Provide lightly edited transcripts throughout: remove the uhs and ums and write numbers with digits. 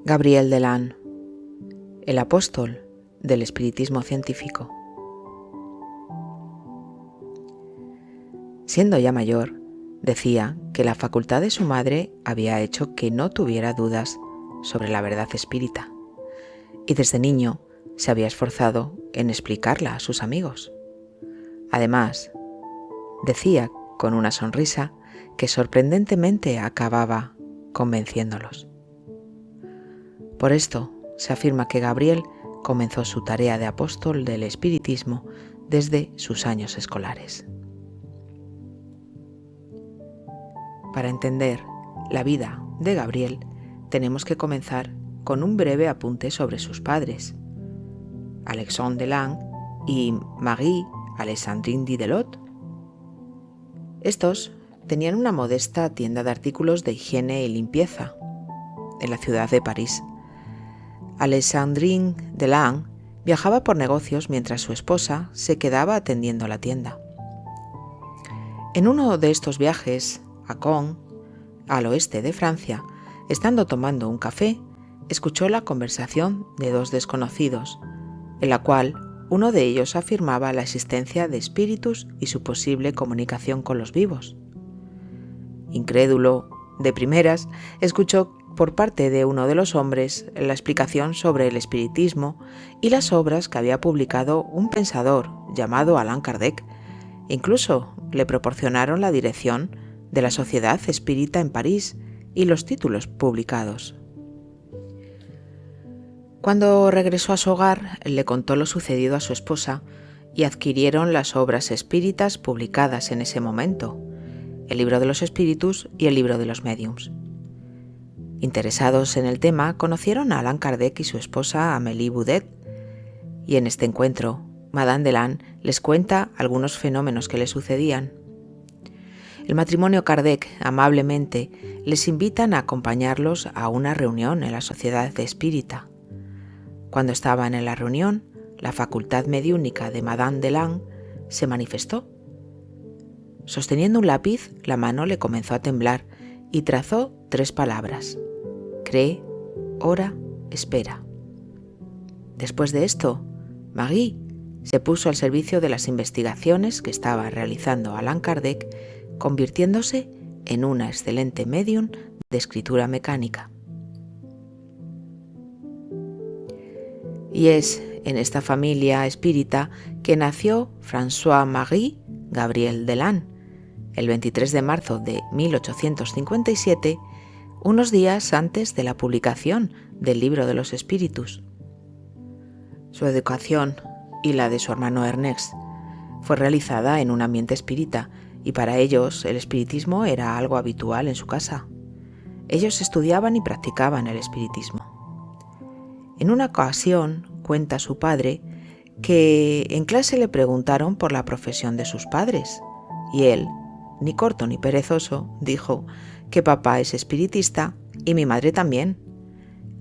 Gabriel Delan, el apóstol del espiritismo científico. Siendo ya mayor, decía que la facultad de su madre había hecho que no tuviera dudas sobre la verdad espírita, y desde niño se había esforzado en explicarla a sus amigos. Además, decía con una sonrisa que sorprendentemente acababa convenciéndolos. Por esto se afirma que Gabriel comenzó su tarea de apóstol del espiritismo desde sus años escolares. Para entender la vida de Gabriel, tenemos que comenzar con un breve apunte sobre sus padres, Alexandre Delan y Marie Alexandrine Didelot. Estos tenían una modesta tienda de artículos de higiene y limpieza en la ciudad de París. Alexandrine Delan viajaba por negocios mientras su esposa se quedaba atendiendo la tienda. En uno de estos viajes a Caen, al oeste de Francia, estando tomando un café, escuchó la conversación de dos desconocidos, en la cual uno de ellos afirmaba la existencia de espíritus y su posible comunicación con los vivos. Incrédulo, de primeras, escuchó por parte de uno de los hombres la explicación sobre el espiritismo y las obras que había publicado un pensador llamado Allan Kardec. Incluso le proporcionaron la dirección de la Sociedad Espírita en París y los títulos publicados. Cuando regresó a su hogar, le contó lo sucedido a su esposa y adquirieron las obras espíritas publicadas en ese momento, el Libro de los Espíritus y el Libro de los Médiums. Interesados en el tema, conocieron a Allan Kardec y su esposa Amélie Boudet, y en este encuentro, Madame Delan les cuenta algunos fenómenos que le sucedían. El matrimonio Kardec amablemente les invitan a acompañarlos a una reunión en la Sociedad Espírita. Cuando estaban en la reunión, la facultad mediúnica de Madame Delan se manifestó. Sosteniendo un lápiz, la mano le comenzó a temblar y trazó 3 palabras: cree, ora, espera. Después de esto, Marie se puso al servicio de las investigaciones que estaba realizando Allan Kardec, convirtiéndose en una excelente médium de escritura mecánica. Y es en esta familia espírita que nació François-Marie Gabriel Delan, el 23 de marzo de 1857, unos días antes de la publicación del Libro de los Espíritus. Su educación y la de su hermano Ernest fue realizada en un ambiente espírita, y para ellos el espiritismo era algo habitual en su casa. Ellos estudiaban y practicaban el espiritismo. En una ocasión, cuenta su padre, que en clase le preguntaron por la profesión de sus padres, y él, ni corto ni perezoso, dijo que papá es espiritista y mi madre también.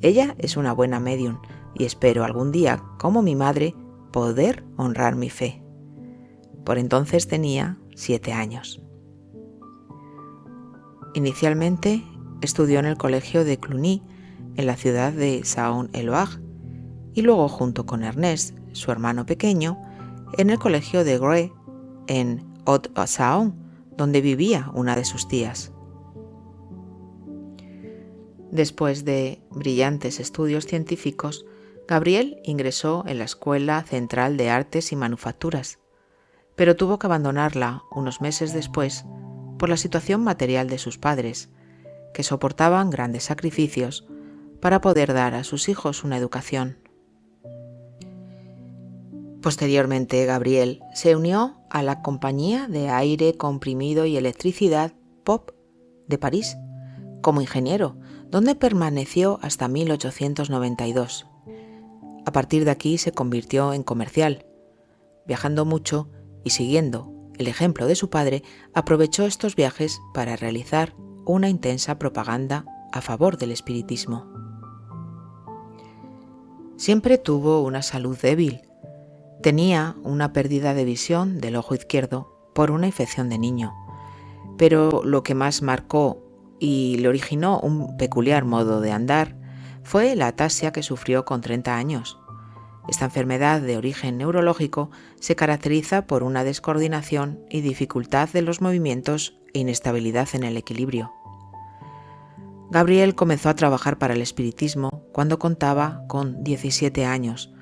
Ella es una buena médium y espero algún día, como mi madre, poder honrar mi fe. Por entonces tenía 7 años. Inicialmente estudió en el colegio de Cluny, en la ciudad de Saône-et-Loire, y luego junto con Ernest, su hermano pequeño, en el colegio de Grès, en Haute-Saône, donde vivía una de sus tías. Después de brillantes estudios científicos, Gabriel ingresó en la Escuela Central de Artes y Manufacturas, pero tuvo que abandonarla unos meses después por la situación material de sus padres, que soportaban grandes sacrificios para poder dar a sus hijos una educación. Posteriormente, Gabriel se unió a la Compañía de Aire Comprimido y Electricidad POP de París como ingeniero, donde permaneció hasta 1892. A partir de aquí se convirtió en comercial. Viajando mucho y siguiendo el ejemplo de su padre, aprovechó estos viajes para realizar una intensa propaganda a favor del espiritismo. Siempre tuvo una salud débil. Tenía una pérdida de visión del ojo izquierdo por una infección de niño, pero lo que más marcó y le originó un peculiar modo de andar fue la ataxia que sufrió con 30 años. Esta enfermedad de origen neurológico se caracteriza por una descoordinación y dificultad de los movimientos e inestabilidad en el equilibrio. Gabriel comenzó a trabajar para el espiritismo cuando contaba con 17 años.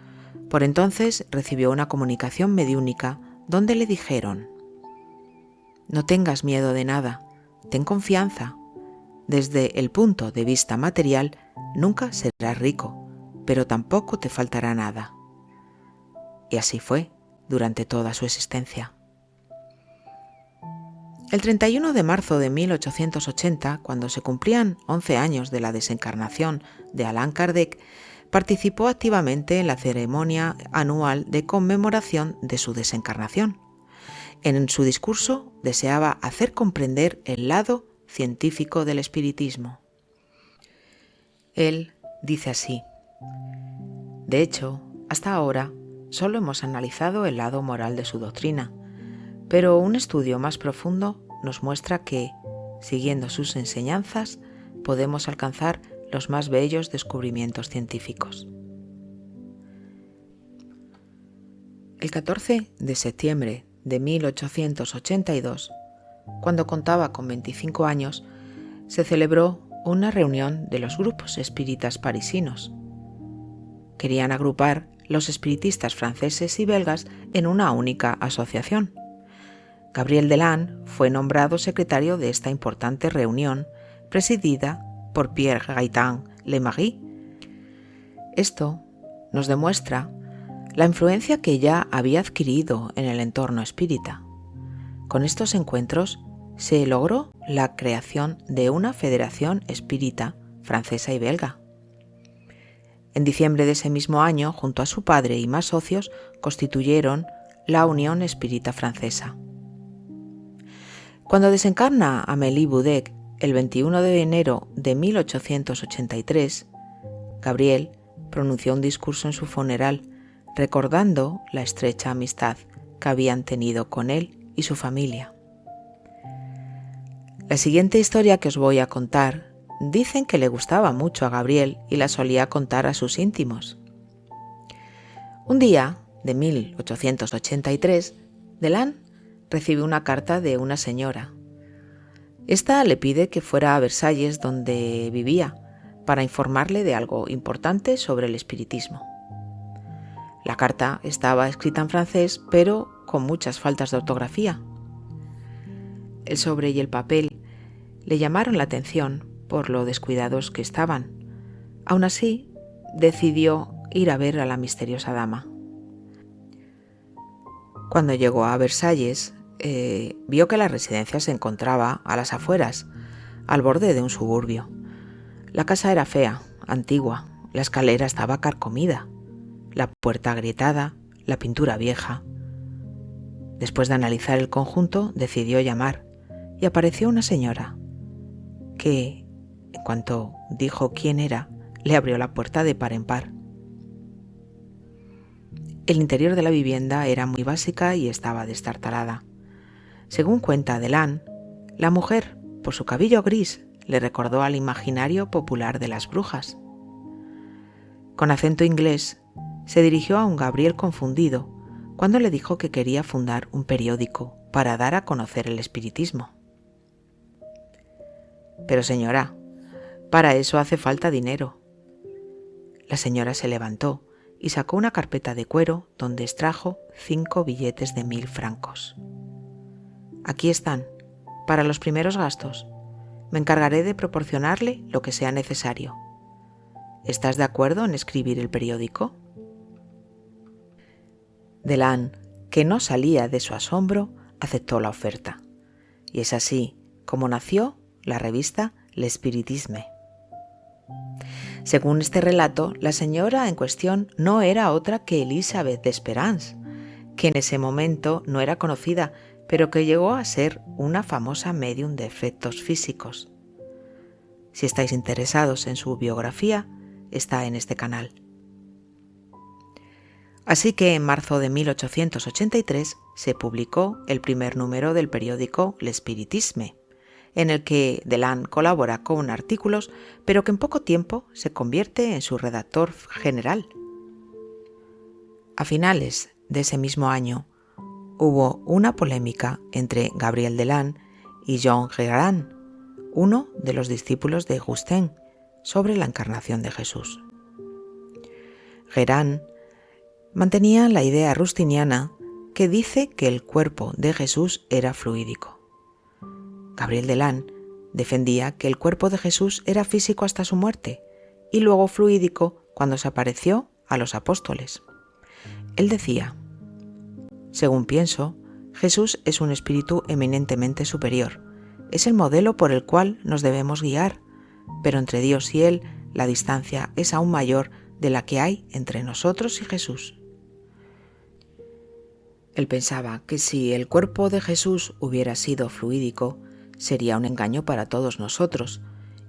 Por entonces recibió una comunicación mediúnica donde le dijeron: «No tengas miedo de nada, ten confianza. Desde el punto de vista material, nunca serás rico, pero tampoco te faltará nada». Y así fue durante toda su existencia. El 31 de marzo de 1880, cuando se cumplían 11 años de la desencarnación de Allan Kardec, participó activamente en la ceremonia anual de conmemoración de su desencarnación. En su discurso deseaba hacer comprender el lado científico del espiritismo. Él dice así: «De hecho, hasta ahora solo hemos analizado el lado moral de su doctrina, pero un estudio más profundo nos muestra que, siguiendo sus enseñanzas, podemos alcanzar los más bellos descubrimientos científicos». El 14 de septiembre de 1882, cuando contaba con 25 años, se celebró una reunión de los grupos espíritas parisinos. Querían agrupar los espiritistas franceses y belgas en una única asociación. Gabriel Delan fue nombrado secretario de esta importante reunión, presidida por Pierre Gaëtan Lemarie. Esto nos demuestra la influencia que ya había adquirido en el entorno espírita. Con estos encuentros se logró la creación de una federación espírita francesa y belga. En diciembre de ese mismo año, junto a su padre y más socios, constituyeron la Unión Espírita Francesa. Cuando desencarna Amélie Boudet el 21 de enero de 1883, Gabriel pronunció un discurso en su funeral, recordando la estrecha amistad que habían tenido con él y su familia. La siguiente historia que os voy a contar dicen que le gustaba mucho a Gabriel y la solía contar a sus íntimos. Un día de 1883, Delan recibe una carta de una señora. Esta le pide que fuera a Versalles, donde vivía, para informarle de algo importante sobre el espiritismo. La carta estaba escrita en francés, pero con muchas faltas de ortografía. El sobre y el papel le llamaron la atención por lo descuidados que estaban. Aún así, decidió ir a ver a la misteriosa dama. Cuando llegó a Versalles, vio que la residencia se encontraba a las afueras, al borde de un suburbio. La casa era fea, antigua, la escalera estaba carcomida, la puerta agrietada, la pintura vieja. Después de analizar el conjunto, decidió llamar y apareció una señora que, en cuanto dijo quién era, le abrió la puerta de par en par. El interior de la vivienda era muy básica y estaba destartalada. Según cuenta Delan, la mujer, por su cabello gris, le recordó al imaginario popular de las brujas. Con acento inglés, se dirigió a un Gabriel confundido cuando le dijo que quería fundar un periódico para dar a conocer el espiritismo. «Pero señora, para eso hace falta dinero». La señora se levantó y sacó una carpeta de cuero donde extrajo 5 billetes de 1000 francos. «Aquí están, para los primeros gastos. Me encargaré de proporcionarle lo que sea necesario. ¿Estás de acuerdo en escribir el periódico?» Delan, que no salía de su asombro, aceptó la oferta. Y es así como nació la revista L'Espiritisme. Según este relato, la señora en cuestión no era otra que Elisabeth d'Esperance, que en ese momento no era conocida, pero que llegó a ser una famosa médium de efectos físicos. Si estáis interesados en su biografía, está en este canal. Así que en marzo de 1883 se publicó el primer número del periódico L'Espiritisme, en el que Deland colabora con artículos, pero que en poco tiempo se convierte en su redactor general. A finales de ese mismo año, hubo una polémica entre Gabriel Deland y Jean Guérin, uno de los discípulos de Augustin, sobre la encarnación de Jesús. Guérin mantenía la idea rustiniana que dice que el cuerpo de Jesús era fluídico. Gabriel Deland defendía que el cuerpo de Jesús era físico hasta su muerte y luego fluídico cuando se apareció a los apóstoles. Él decía: según pienso, Jesús es un espíritu eminentemente superior. Es el modelo por el cual nos debemos guiar, pero entre Dios y Él la distancia es aún mayor de la que hay entre nosotros y Jesús. Él pensaba que si el cuerpo de Jesús hubiera sido fluídico, sería un engaño para todos nosotros,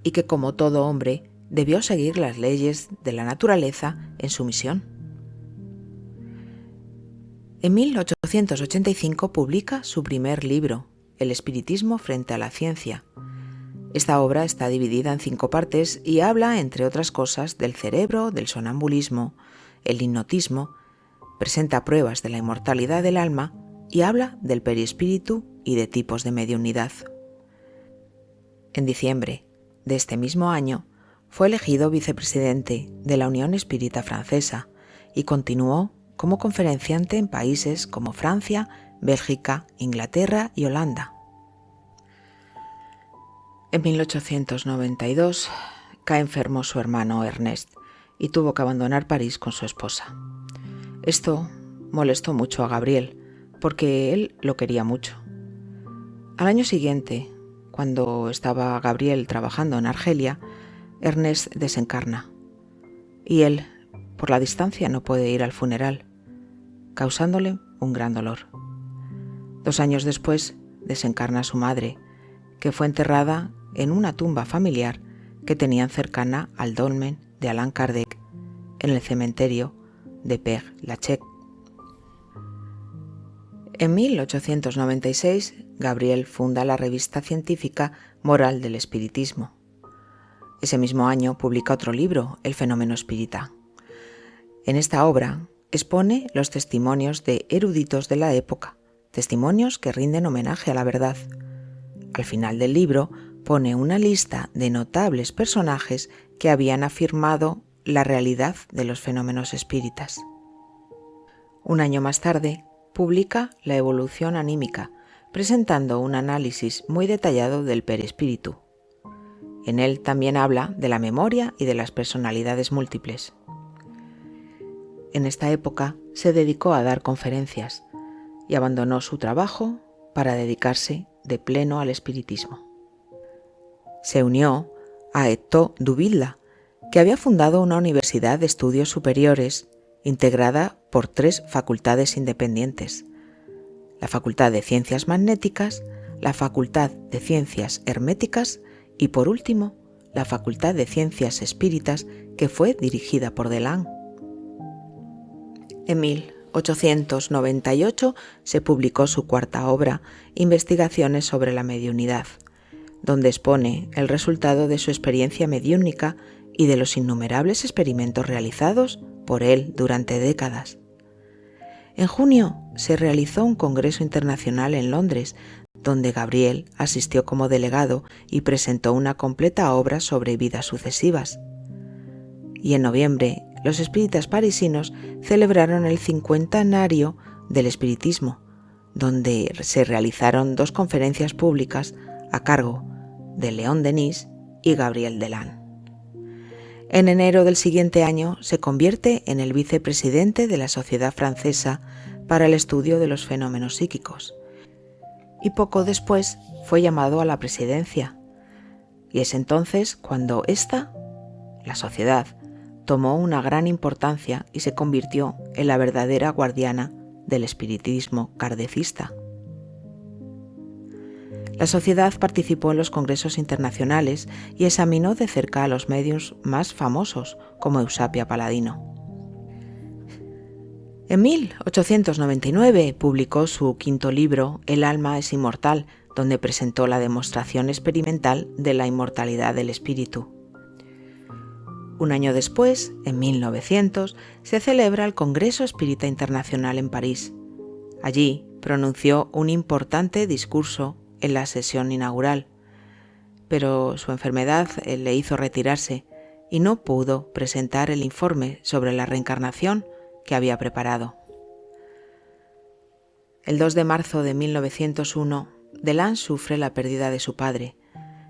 y que como todo hombre debió seguir las leyes de la naturaleza en su misión. En 1885 publica su primer libro, El espiritismo frente a la ciencia. Esta obra está dividida en 5 partes y habla, entre otras cosas, del cerebro, del sonambulismo, el hipnotismo, presenta pruebas de la inmortalidad del alma y habla del perispíritu y de tipos de mediunidad. En diciembre de este mismo año fue elegido vicepresidente de la Unión Espírita Francesa y continuó como conferenciante en países como Francia, Bélgica, Inglaterra y Holanda. En 1892 cae enfermo su hermano Ernest y tuvo que abandonar París con su esposa. Esto molestó mucho a Gabriel, porque él lo quería mucho. Al año siguiente, cuando estaba Gabriel trabajando en Argelia, Ernest desencarna, y él, por la distancia, no puede ir al funeral, causándole un gran dolor. 2 años después, desencarna su madre, que fue enterrada en una tumba familiar que tenían cercana al dolmen de Allan Kardec, en el cementerio de Père Lachaise. En 1896, Gabriel funda la revista científica Moral del Espiritismo. Ese mismo año publica otro libro, El fenómeno espírita. En esta obra expone los testimonios de eruditos de la época, testimonios que rinden homenaje a la verdad. Al final del libro pone una lista de notables personajes que habían afirmado la realidad de los fenómenos espíritas. Un año más tarde, publica La evolución anímica, presentando un análisis muy detallado del perispíritu. En él también habla de la memoria y de las personalidades múltiples. En esta época se dedicó a dar conferencias y abandonó su trabajo para dedicarse de pleno al espiritismo. Se unió a Héctor Duvilla, que había fundado una universidad de estudios superiores integrada por 3 facultades independientes: la Facultad de Ciencias Magnéticas, la Facultad de Ciencias Herméticas y, por último, la Facultad de Ciencias Espíritas, que fue dirigida por Deland. En 1898 se publicó su cuarta obra, Investigaciones sobre la mediunidad, donde expone el resultado de su experiencia mediúnica y de los innumerables experimentos realizados por él durante décadas. En junio se realizó un congreso internacional en Londres, donde Gabriel asistió como delegado y presentó una completa obra sobre vidas sucesivas. Y en noviembre, los espíritas parisinos celebraron el 50º del espiritismo, donde se realizaron 2 conferencias públicas a cargo de Léon Denis y Gabriel Deland. En enero del siguiente año se convierte en el vicepresidente de la Sociedad Francesa para el Estudio de los Fenómenos Psíquicos, y poco después fue llamado a la presidencia, y es entonces cuando la sociedad, tomó una gran importancia y se convirtió en la verdadera guardiana del espiritismo kardecista. La sociedad participó en los congresos internacionales y examinó de cerca a los médiums más famosos, como Eusapia Paladino. En 1899 publicó su 5º libro, El alma es inmortal, donde presentó la demostración experimental de la inmortalidad del espíritu. Un año después, en 1900, se celebra el Congreso Espírita Internacional en París. Allí pronunció un importante discurso en la sesión inaugural, pero su enfermedad le hizo retirarse y no pudo presentar el informe sobre la reencarnación que había preparado. El 2 de marzo de 1901, Deland sufre la pérdida de su padre.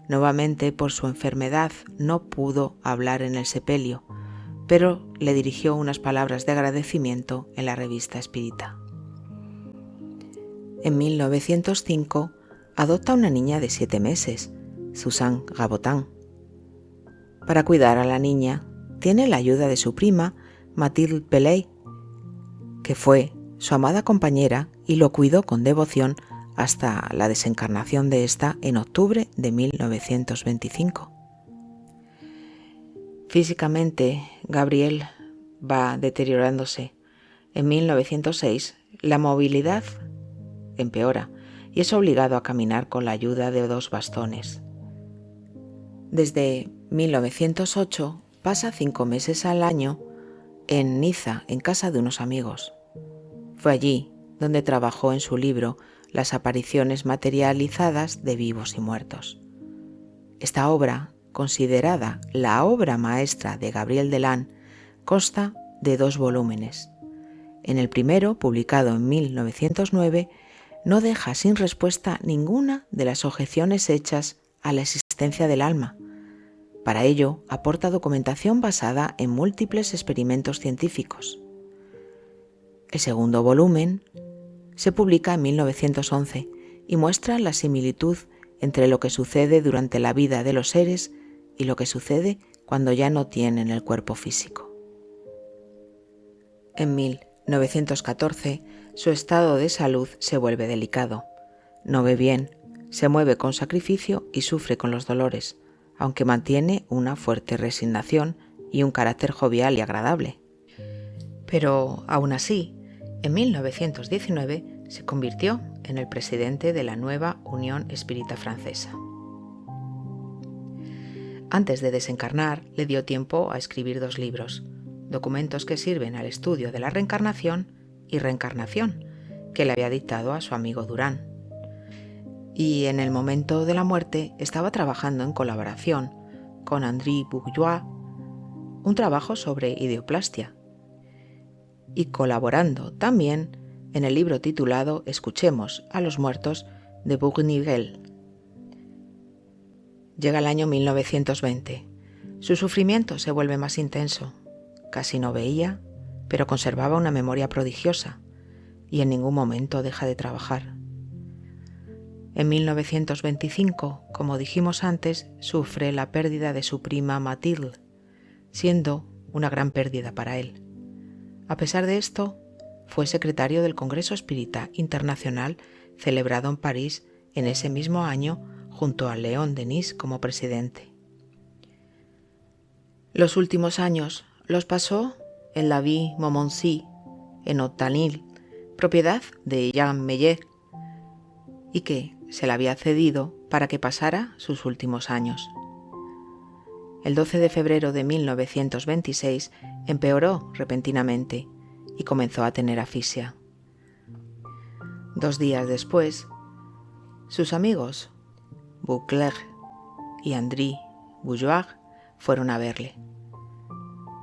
Nuevamente, por su enfermedad, no pudo hablar en el sepelio, pero le dirigió unas palabras de agradecimiento en la revista espírita. En 1905, adopta una niña de 7 meses, Suzanne Gabotin. Para cuidar a la niña, tiene la ayuda de su prima, Mathilde Pelay, que fue su amada compañera y lo cuidó con devoción hasta la desencarnación de esta en octubre de 1925. Físicamente, Gabriel va deteriorándose. En 1906, la movilidad empeora y es obligado a caminar con la ayuda de 2 bastones. Desde 1908 pasa 5 meses al año en Niza, en casa de unos amigos. Fue allí donde trabajó en su libro Las apariciones materializadas de vivos y muertos. Esta obra, considerada la obra maestra de Gabriel Deland, consta de 2 volúmenes. En el primero, publicado en 1909, no deja sin respuesta ninguna de las objeciones hechas a la existencia del alma. Para ello, aporta documentación basada en múltiples experimentos científicos. El segundo volumen se publica en 1911 y muestra la similitud entre lo que sucede durante la vida de los seres y lo que sucede cuando ya no tienen el cuerpo físico. En 1914, su estado de salud se vuelve delicado. No ve bien, se mueve con sacrificio y sufre con los dolores, aunque mantiene una fuerte resignación y un carácter jovial y agradable. Pero, aún así, en 1919 se convirtió en el presidente de la nueva Unión Espírita Francesa. Antes de desencarnar, le dio tiempo a escribir 2 libros, documentos que sirven al estudio de la reencarnación y reencarnación, que le había dictado a su amigo Durán. Y en el momento de la muerte estaba trabajando en colaboración con André Bourgeois, un trabajo sobre ideoplastia, y colaborando también en el libro titulado Escuchemos a los muertos de Bournivel. Llega el año 1920. Su sufrimiento se vuelve más intenso. Casi no veía, pero conservaba una memoria prodigiosa y en ningún momento deja de trabajar. En 1925, como dijimos antes, sufre la pérdida de su prima Mathilde, siendo una gran pérdida para él. A pesar de esto, fue secretario del Congreso Espírita Internacional celebrado en París en ese mismo año junto a Léon Denis como presidente. Los últimos años los pasó en la Ville Montmorency, en Ottanil, propiedad de Jean Meyer, y que se le había cedido para que pasara sus últimos años. El 12 de febrero de 1926 empeoró repentinamente y comenzó a tener asfixia. 2 días después, sus amigos, Boucler y André Bourgeois, fueron a verle.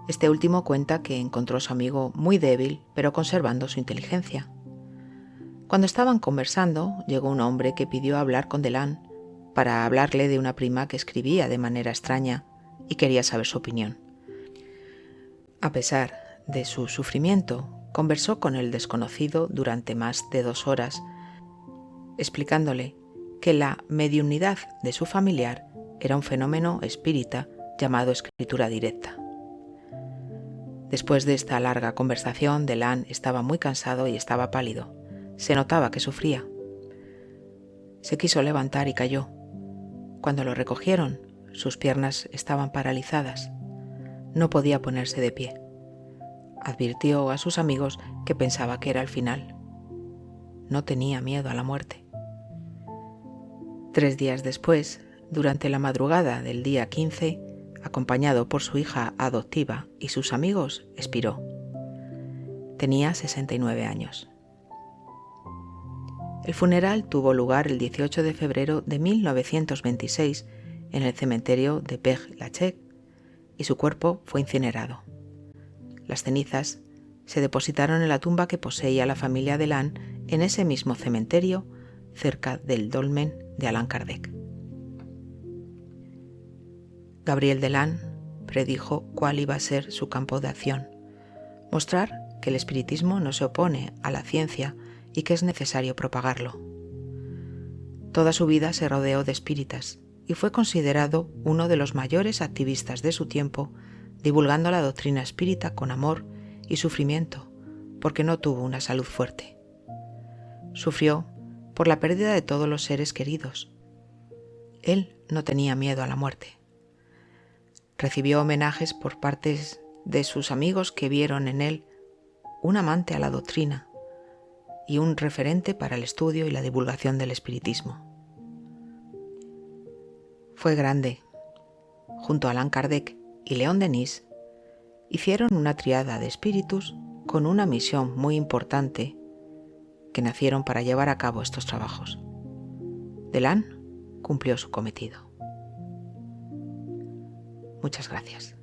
Este último cuenta que encontró a su amigo muy débil, pero conservando su inteligencia. Cuando estaban conversando, llegó un hombre que pidió hablar con Deland para hablarle de una prima que escribía de manera extraña y quería saber su opinión. A pesar de su sufrimiento, conversó con el desconocido durante más de 2 horas, explicándole que la mediunidad de su familiar era un fenómeno espírita llamado escritura directa. Después de esta larga conversación, Deland estaba muy cansado y estaba pálido. Se notaba que sufría. Se quiso levantar y cayó. Cuando lo recogieron, sus piernas estaban paralizadas. No podía ponerse de pie. Advirtió a sus amigos que pensaba que era el final. No tenía miedo a la muerte. 3 días después, durante la madrugada del día 15, acompañado por su hija adoptiva y sus amigos, expiró. Tenía 69 años. El funeral tuvo lugar el 18 de febrero de 1926 en el cementerio de Père-Lachaise y su cuerpo fue incinerado. Las cenizas se depositaron en la tumba que poseía la familia Delan en ese mismo cementerio cerca del dolmen de Allan Kardec. Gabriel Delan predijo cuál iba a ser su campo de acción: mostrar que el espiritismo no se opone a la ciencia y que es necesario propagarlo. Toda su vida se rodeó de espíritas y fue considerado uno de los mayores activistas de su tiempo, divulgando la doctrina espírita con amor y sufrimiento, porque no tuvo una salud fuerte. Sufrió por la pérdida de todos los seres queridos. Él no tenía miedo a la muerte. Recibió homenajes por parte de sus amigos que vieron en él un amante a la doctrina y un referente para el estudio y la divulgación del espiritismo. Fue grande. Junto a Allan Kardec y León Denis, hicieron una triada de espíritus con una misión muy importante que nacieron para llevar a cabo estos trabajos. Delan cumplió su cometido. Muchas gracias.